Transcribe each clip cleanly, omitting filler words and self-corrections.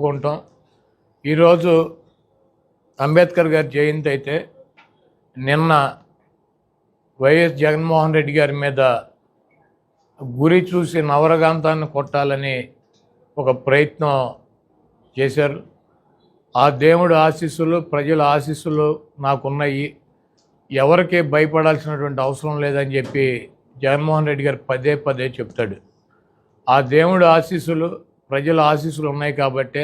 జరుపుకుంటాం. ఈరోజు అంబేద్కర్ గారి జయంతి అయితే నిన్న వైఎస్ జగన్మోహన్ రెడ్డి గారి మీద గురి చూసి నవరగాంతాన్ని కొట్టాలని ఒక ప్రయత్నం చేశారు. ఆ దేవుడు ఆశీస్సులు, ప్రజల ఆశీస్సులు నాకున్నాయి, ఎవరికి భయపడాల్సినటువంటి అవసరం లేదని చెప్పి జగన్మోహన్ రెడ్డి గారు పదే పదే చెప్తాడు. ఆ దేవుడు ఆశీస్సులు, ప్రజల ఆశీస్సులు ఉన్నాయి కాబట్టే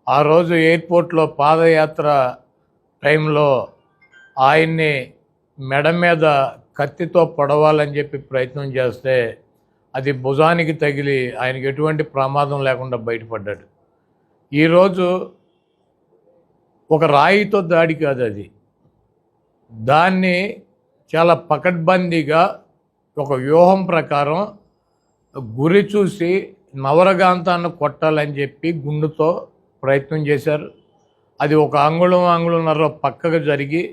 ఆ రోజు ఎయిర్పోర్ట్లో పాదయాత్ర టైంలో ఆయన్ని మెడ మీద కత్తితో పొడవాలని చెప్పి ప్రయత్నం చేస్తే అది భుజానికి తగిలి ఆయనకి ఎటువంటి ప్రమాదం లేకుండా బయటపడ్డాడు. ఈరోజు ఒక రాయితో దాడి కాదు, అది దాన్ని చాలా పకడ్బందీగా ఒక వ్యూహం ప్రకారం గురి చూసి నవరగాంతాన్ని కొట్టాలని చెప్పి గుండుతో ప్రయత్నం చేశారు. అది ఒక అంగుళంన్నర పక్కకు జరిగి,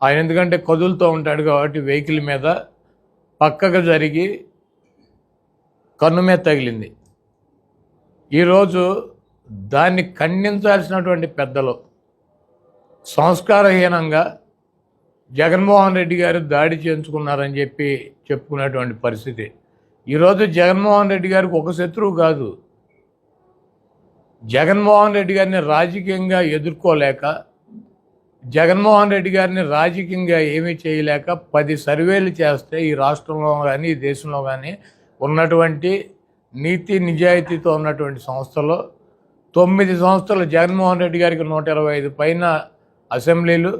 ఆయన ఎందుకంటే కదులుతూ ఉంటాడు కాబట్టి వెహికల్ మీద పక్కకు జరిగి కన్ను మీద తగిలింది. ఈరోజు దాన్ని ఖండించాల్సినటువంటి పెద్దలు సంస్కారహీనంగా జగన్మోహన్ రెడ్డి గారు దాడి చేయించుకున్నారని చెప్పి చెప్పుకునేటువంటి పరిస్థితి. ఈరోజు జగన్మోహన్ రెడ్డి గారికి ఒక శత్రువు కాదు, జగన్మోహన్ రెడ్డి గారిని రాజకీయంగా ఎదుర్కోలేక, జగన్మోహన్ రెడ్డి గారిని రాజకీయంగా ఏమీ చేయలేక 10 సర్వేలు చేస్తే ఈ రాష్ట్రంలో కానీ ఈ దేశంలో కానీ ఉన్నటువంటి నీతి నిజాయితీతో ఉన్నటువంటి సంస్థలో 9 సంస్థలు జగన్మోహన్ రెడ్డి గారికి 125 పైన అసెంబ్లీలు,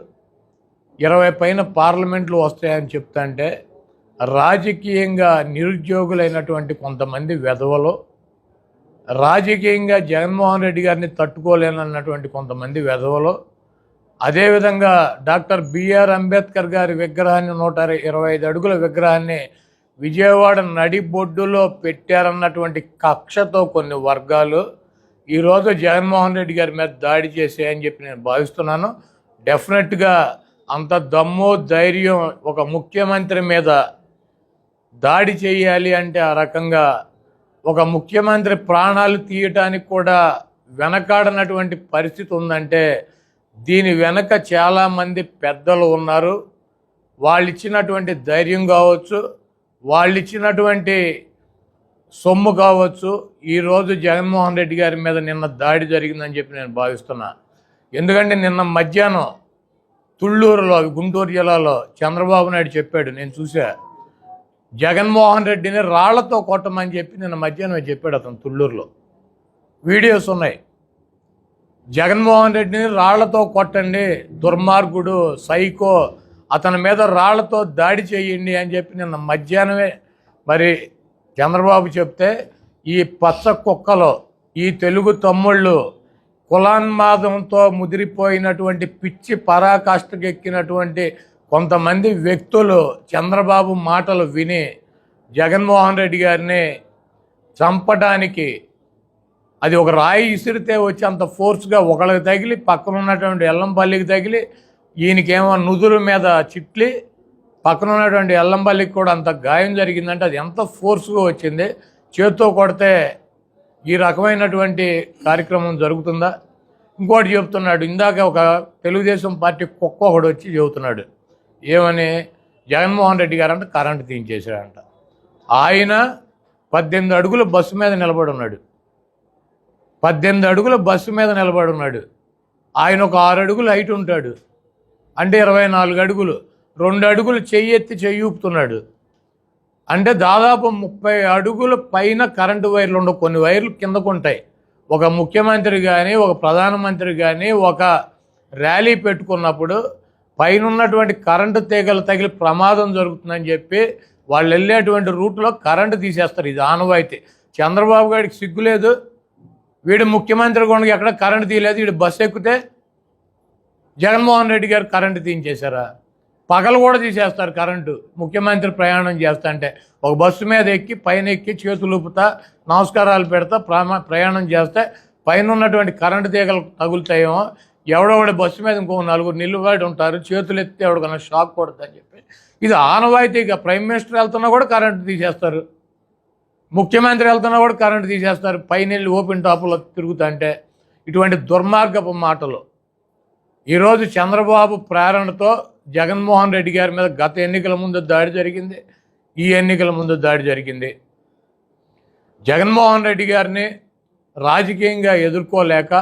20 పైన పార్లమెంట్లు వస్తాయని చెప్తుంటే రాజకీయంగా నిరుద్యోగులైనటువంటి కొంతమంది వెధవలు, రాజకీయంగా జగన్మోహన్ రెడ్డి గారిని తట్టుకోలేనన్నటువంటి కొంతమంది వెధవలు, అదేవిధంగా డాక్టర్ బిఆర్ అంబేద్కర్ గారి విగ్రహాన్ని 125 అడుగుల విగ్రహాన్ని విజయవాడ నడిబొడ్డులో పెట్టారన్నటువంటి కక్షతో కొన్ని వర్గాలు ఈరోజు జగన్మోహన్ రెడ్డి గారి మీద దాడి చేసాయని చెప్పి నేను భావిస్తున్నాను. డెఫినెట్గా అంత దమ్ము ధైర్యం ఒక ముఖ్యమంత్రి మీద దాడి చేయాలి అంటే ఆ రకంగా ఒక ముఖ్యమంత్రి ప్రాణాలు తీయటానికి కూడా వెనకాడనటువంటి పరిస్థితి ఉందంటే దీని వెనక చాలామంది పెద్దలు ఉన్నారు. వాళ్ళు ఇచ్చినటువంటి ధైర్యం కావచ్చు, వాళ్ళు ఇచ్చినటువంటి సొమ్ము కావచ్చు, ఈరోజు జగన్మోహన్ రెడ్డి గారి మీద నిన్న దాడి జరిగిందని చెప్పి నేను భావిస్తున్నా. ఎందుకంటే నిన్న మధ్యాహ్నం తుళ్ళూరులో, గుంటూరు జిల్లాలో చంద్రబాబు నాయుడు చెప్పాడు, నేను చూసా, జగన్మోహన్ రెడ్డిని రాళ్లతో కొట్టమని చెప్పి నిన్న మధ్యాహ్నం చెప్పాడు. అతను తుళ్ళూరులో వీడియోస్ ఉన్నాయి. జగన్మోహన్ రెడ్డిని రాళ్లతో కొట్టండి, దుర్మార్గుడు, సైకో, అతని మీద రాళ్లతో దాడి చేయండి అని చెప్పి నిన్న మధ్యాహ్నమే మరి చంద్రబాబు చెప్తే ఈ పచ్చ కుక్కలో ఈ తెలుగు తమ్ముళ్ళు కులాన్మాదంతో ముదిరిపోయినటువంటి పిచ్చి పరాకాష్ఠకెక్కినటువంటి కొంతమంది వ్యక్తులు చంద్రబాబు మాటలు విని జగన్మోహన్ రెడ్డి గారిని చంపడానికి అది ఒక రాయి ఇసిరితే వచ్చి అంత ఫోర్స్గా ఒకళ్ళకి తగిలి పక్కన ఉన్నటువంటి ఎల్లంపల్లికి తగిలి ఈయనకేమో నుదురు మీద చిట్లి పక్కన ఉన్నటువంటి ఎల్లంపల్లికి కూడా అంత గాయం జరిగిందంటే అది ఎంత ఫోర్స్గా వచ్చింది. చేత్తో కొడితే ఈ రకమైనటువంటి కార్యక్రమం జరుగుతుందా? ఇంకోటి చెప్తున్నాడు, ఇందాక ఒక తెలుగుదేశం పార్టీ కుక్క ఒకడు వచ్చి చెబుతున్నాడు, ఏమని, జగన్మోహన్ రెడ్డి గారంట కరెంటు తీయించేశాడంట. ఆయన 18 అడుగుల బస్సు మీద నిలబడి ఉన్నాడు, 18 అడుగుల బస్సు మీద నిలబడి ఉన్నాడు. ఆయన ఒక 6 అడుగులు హైట్ ఉంటాడు, అంటే 24 అడుగులు, 2 అడుగులు చెయ్యి ఎత్తి చెయ్యి ఊపుతున్నాడు. అంటే దాదాపు 30 అడుగుల పైన కరెంటు వైర్లు ఉండవు, కొన్ని వైర్లు కిందకు ఉంటాయి. ఒక ముఖ్యమంత్రి కానీ ఒక ప్రధానమంత్రి కానీ ఒక ర్యాలీ పెట్టుకున్నప్పుడు పైన ఉన్నటువంటి కరెంటు తీగలు తగిలి ప్రమాదం జరుగుతుందని చెప్పి వాళ్ళు వెళ్ళేటువంటి రూట్లో కరెంటు తీసేస్తారు. ఇది ఆనవాయితీ. చంద్రబాబు గారికి సిగ్గులేదు, వీడు ముఖ్యమంత్రి కూడా ఎక్కడ కరెంటు తీయలేదు, వీడు బస్సు ఎక్కితే జగన్మోహన్ రెడ్డి గారు కరెంటు తీయించేశారా? పగలు కూడా తీసేస్తారు కరెంటు. ముఖ్యమంత్రి ప్రయాణం చేస్తా అంటే ఒక బస్సు మీద ఎక్కి పైన ఎక్కి చేతులు ఊపుతా నమస్కారాలు పెడతా ప్రయాణం చేస్తే పైన ఉన్నటువంటి కరెంటు తీగలు తగులుతాయేమో, ఎవడొకటి బస్సు మీద ఇంకో 4 నిలబడి ఉంటారు, చేతులు ఎత్తి ఎవడికన్నా షాక్ కొడుతుందని చెప్పి ఇది ఆనవాయితీగా. ప్రైమ్ మినిస్టర్ వెళ్తున్నా కూడా కరెంటు తీసేస్తారు, ముఖ్యమంత్రి వెళ్తున్నా కూడా కరెంటు తీసేస్తారు, పైన వెళ్ళి ఓపెన్ టాప్లో తిరుగుతా అంటే ఇటువంటి దుర్మార్గపు మాటలు. ఈరోజు చంద్రబాబు ప్రేరణతో జగన్మోహన్ రెడ్డి గారి మీద గత ఎన్నికల ముందు దాడి జరిగింది, ఈ ఎన్నికల ముందు దాడి జరిగింది. జగన్మోహన్ రెడ్డి గారిని రాజకీయంగా ఎదుర్కోలేక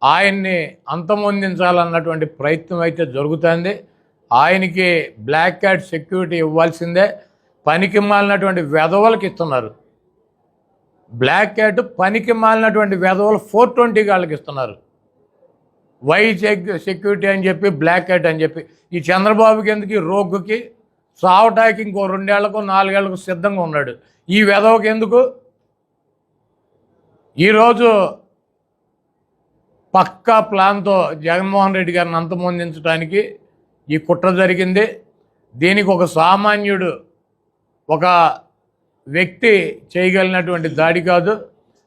ఆయన్ని అంతమొందించాలన్నటువంటి ప్రయత్నం అయితే జరుగుతుంది. ఆయనకి బ్లాక్ క్యాట్ సెక్యూరిటీ ఇవ్వాల్సిందే. పనికి మాలినటువంటి వెధవలకు ఇస్తున్నారు. బ్లాక్ క్యాట్ పనికి మాలినటువంటి వెధవలు 420 గాళ్ళకి ఇస్తున్నారు. వై సెక్యూరిటీ అని చెప్పి బ్లాక్ క్యాట్ అని చెప్పి ఈ చంద్రబాబుకి ఎందుకు, రోగ్గుకి సావటానికి ఇంకో 2 ఏళ్లకు 4 ఏళ్లకు సిద్ధంగా ఉన్నాడు. ఈ వెధవకి ఎందుకు? ఈరోజు పక్కా ప్లాన్తో జగన్మోహన్ రెడ్డి గారిని అంతమొందించడానికి ఈ కుట్ర జరిగింది. దీనికి ఒక సామాన్యుడు, ఒక వ్యక్తి చేయగలిగినటువంటి దాడి కాదు.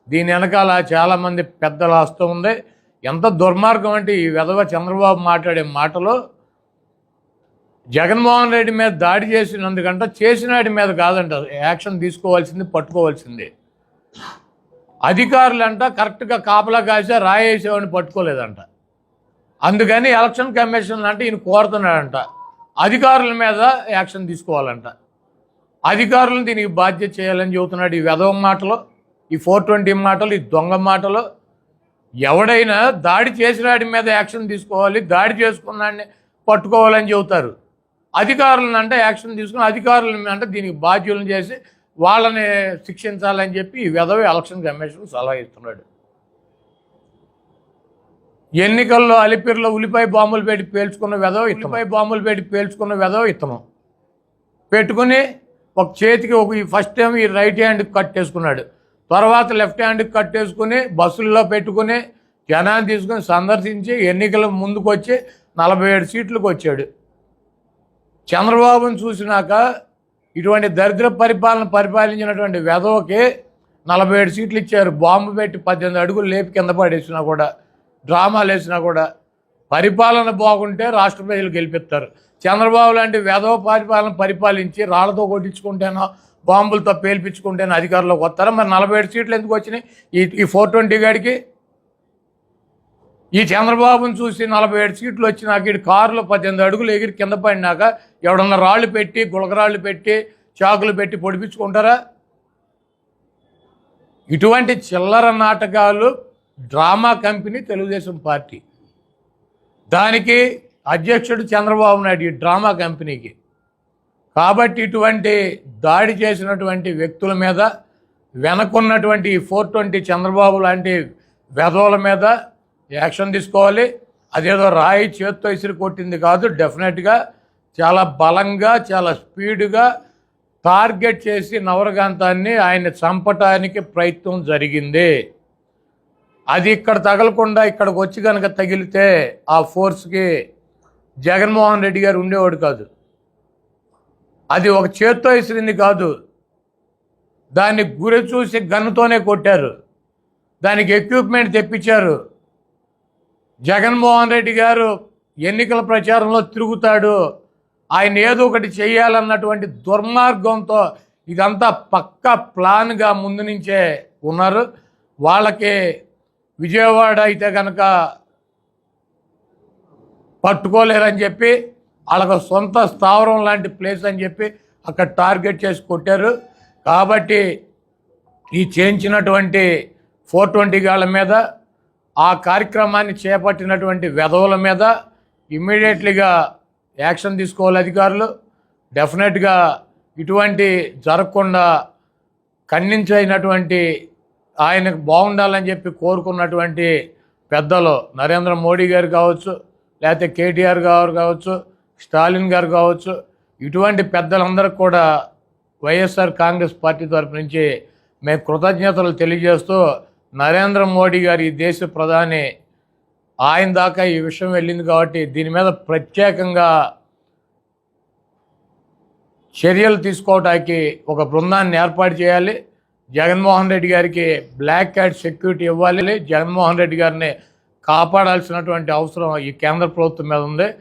దీని వెనకాల చాలామంది పెద్దల హస్తం ఉంది. ఎంత దుర్మార్గం అంటే ఈ వెధవ చంద్రబాబు మాట్లాడే మాటలు జగన్మోహన్ రెడ్డి మీద దాడి చేసినందుకంట, చేసినాడి మీద కాదంట యాక్షన్ తీసుకోవాల్సింది, పట్టుకోవాల్సింది. అధికారులంట కరెక్ట్గా కాపలా కాసే రాయేసేవాడిని పట్టుకోలేదంట. అందుకని ఎలక్షన్ కమిషన్ అంటే ఈయన కోరుతున్నాడంట అధికారుల మీద యాక్షన్ తీసుకోవాలంట. అధికారులను దీనికి బాధ్యత చేయాలని చెబుతున్నాడు. ఈ వెధవ మాటలు, ఈ 420 మాటలు, ఈ దొంగ మాటలు. ఎవడైనా దాడి చేసినాడి మీద యాక్షన్ తీసుకోవాలి, దాడి చేసుకున్నాడిని పట్టుకోవాలని చెబుతారు. అధికారులను అంటే యాక్షన్ తీసుకుని అధికారులను అంటే దీనికి బాధ్యులను చేసి వాళ్ళని శిక్షించాలని చెప్పి ఈ వెధవ ఎలక్షన్ కమిషన్ సలహా ఇస్తున్నాడు. ఎన్నికల్లో అలిపిరిలో ఉల్లిపాయ బాంబులు పెట్టి పేల్చుకున్న వెధవ ఇత్తనం పెట్టుకుని ఒక చేతికి ఫస్ట్ టైం ఈ రైట్ హ్యాండ్కి కట్టేసుకున్నాడు, తర్వాత లెఫ్ట్ హ్యాండ్కి కట్టేసుకుని బస్సుల్లో పెట్టుకుని జనాన్ని తీసుకుని సందర్శించి ఎన్నికల ముందుకు వచ్చి 47 సీట్లకు వచ్చాడు. చంద్రబాబును చూసినాక ఇటువంటి దరిద్ర పరిపాలించినటువంటి వెధవకి 47 సీట్లు ఇచ్చారు. బాంబు పెట్టి 18 అడుగులు లేపి కింద పడేసినా కూడా, డ్రామాలు వేసినా కూడా పరిపాలన బాగుంటే రాష్ట్ర ప్రజలు గెలిపిస్తారు. చంద్రబాబు లాంటి వెధవ పరిపాలించి రాళ్లతో కొట్టించుకుంటేనో బాంబులతో పేల్పించుకుంటేనో అధికారంలోకి వస్తారా? మరి 47 సీట్లు ఎందుకు వచ్చినాయి ఈ 420 గాడికి? ఈ చంద్రబాబును చూసి 47 సీట్లు వచ్చినాక ఇటు కారులో 18 అడుగులు ఎగిరి కింద పడినాక ఎవడన్నా రాళ్ళు పెట్టి, గులకరాళ్ళు పెట్టి, చాకులు పెట్టి పొడిపించుకుంటారా? ఇటువంటి చిల్లర నాటకాలు డ్రామా కంపెనీ తెలుగుదేశం పార్టీ. దానికి అధ్యక్షుడు చంద్రబాబు నాయుడు, ఈ డ్రామా కంపెనీకి. కాబట్టి ఇటువంటి దాడి చేసినటువంటి వ్యక్తుల మీద, వెనకున్నటువంటి 420 చంద్రబాబు లాంటి వెధవల మీద యాక్షన్ తీసుకోవాలి. అదేదో రాయి చేత్తో ఇసిరి కొట్టింది కాదు, డెఫినెట్గా చాలా బలంగా, చాలా స్పీడ్గా టార్గెట్ చేసి నవరకాంతాన్ని ఆయన చంపటానికి ప్రయత్నం జరిగింది. అది ఇక్కడ తగలకుండా ఇక్కడికి వచ్చి కనుక తగిలితే ఆ ఫోర్స్కి జగన్మోహన్ రెడ్డి గారు ఉండేవాడు కాదు. అది ఒక చేత్తో ఇసిరింది కాదు, దాన్ని గురి చూసి గన్నుతోనే కొట్టారు. దానికి ఎక్విప్మెంట్ తెప్పించారు. జగన్మోహన్ రెడ్డి గారు ఎన్నికల ప్రచారంలో తిరుగుతాడు, ఆయన ఏదో ఒకటి చేయాలన్నటువంటి దుర్మార్గంతో ఇదంతా పక్కా ప్లాన్గా ముందు నుంచే ఉన్నారు. వాళ్ళకి విజయవాడ అయితే కనుక పట్టుకోలేరని చెప్పి, వాళ్ళకు సొంత స్థావరం లాంటి ప్లేస్ అని చెప్పి అక్కడ టార్గెట్ చేసి కొట్టారు. కాబట్టి ఈ చేయించినటువంటి 420 గాళ్ళ మీద, ఆ కార్యక్రమాన్ని చేపట్టినటువంటి వెధవుల మీద ఇమ్మీడియట్లీగా యాక్షన్ తీసుకోవాలి అధికారులు. డెఫినెట్గా ఇటువంటి జరగకుండా ఖండించినటువంటి, ఆయనకు బాగుండాలని చెప్పి కోరుకున్నటువంటి పెద్దలు నరేంద్ర మోడీ గారు కావచ్చు, లేకపోతే కేటీఆర్ గారు కావచ్చు, స్టాలిన్ గారు కావచ్చు, ఇటువంటి పెద్దలందరికీ కూడా వైఎస్ఆర్ కాంగ్రెస్ పార్టీ తరపు నుంచి మేము కృతజ్ఞతలు తెలియజేస్తూ, నరేంద్ర మోడీ గారు ఈ దేశ ప్రధాని, ఆయన దాకా ఈ విషయం వెళ్ళింది కాబట్టి దీని మీద ప్రత్యేకంగా చర్యలు తీసుకోవడానికి ఒక బృందాన్ని ఏర్పాటు చేయాలి. జగన్మోహన్ రెడ్డి గారికి బ్లాక్ క్యాట్ సెక్యూరిటీ ఇవ్వాలి. జగన్మోహన్ రెడ్డి గారిని కాపాడాల్సినటువంటి అవసరం ఈ కేంద్ర ప్రభుత్వం మీద ఉంది.